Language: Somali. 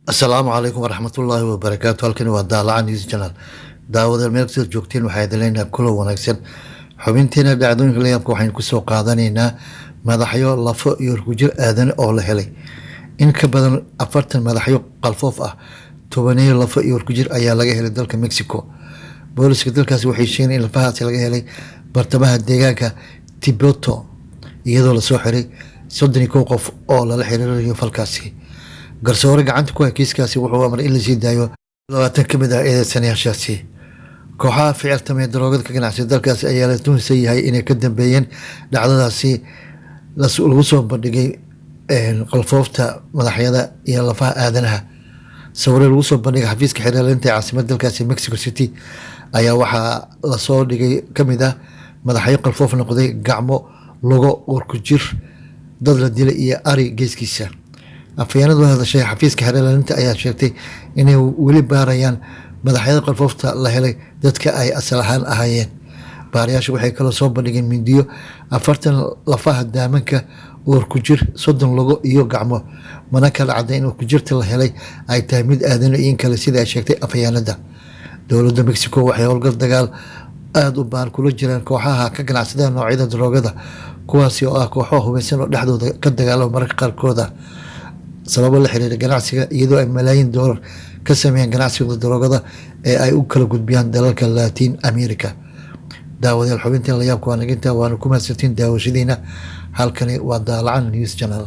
السلام عليكم ورحمة الله وبركاته. halkani waa Daalacan News Channel. daawada meel kasta joogtiin waxay idinleeyahay kulo wanaagsan. xubinteena dhacdooyinka la yaabka waxaan ku soo qaadanaynaa madaxyo lafo iyo rujir aadan oo la helay. in ka badan 40 madaxyo qalfoof ah 10 lafo iyo rujir ayaa laga helay dalka Mexico. booliska dalkaasi waxay sheegeen in lafahaasi laga helay bartamaha deegaanka Tibeto iyadoo la soo xiray 32 qof oo la xiriirinayo falkaasi. garsoore gacanta ku hay kiiskaasi wuxuu amray in la sii daayo 20 ka mid ah eedeysanayaashaasi. kooxaha ficiltamay daroogada ka ganacsiga dalkaasi ayaa la tuhunsan yahay inay ka dambeeyeen dhacdadaasi lagu soo bandhigay qalfoofta madaxyada iyo lafaha aadanaha. sawirro lagu soo bandhigay xafiiska xiriirlinta ee caasimadda dalkaasi Mexico City ayaa waxaa la soo dhigay ka mid ah madaxyo qalfoof noqday, gacmo, lugo, uur ku jir, dad la dilay iyo ari geeskiisa. afayeenadu hadashay xafiiska xiriirlinta ayaa sheegtay inay weli baarayaan madaxyada qalfoofta la helay dadka ay asal ahaan ahaayeen. baarayaashu waxay kaloo soo bandhigeen mindiyo 40 lafaha daamanka, uur ku jir, 30 lugo iyo gacmo. mana kala caddayn in uur ku jirta la helay ay tahay mid aadano iyo in kale sida ay sheegtay afayeenada. dowladda Mexico waxay howlgal dagaal aad u baan kula jiraan kooxaha ka ganacsada noocyada daroogada, kuwaasi oo ah kooxo hubeysan oo dhexdooda ka dagaalama mararka qaarkooda sababo la xiriira ganacsiga, iyadoo ay malaayiin doolar ka sameeyaan ganacsiga daroogada ee ay u kala gudbiyaan dalalka Latin America. daawadayaal xubintan la yaabka waa naginta, waana ku mahadsantiin daawashadiina. halkani waa Daalacan News Channel.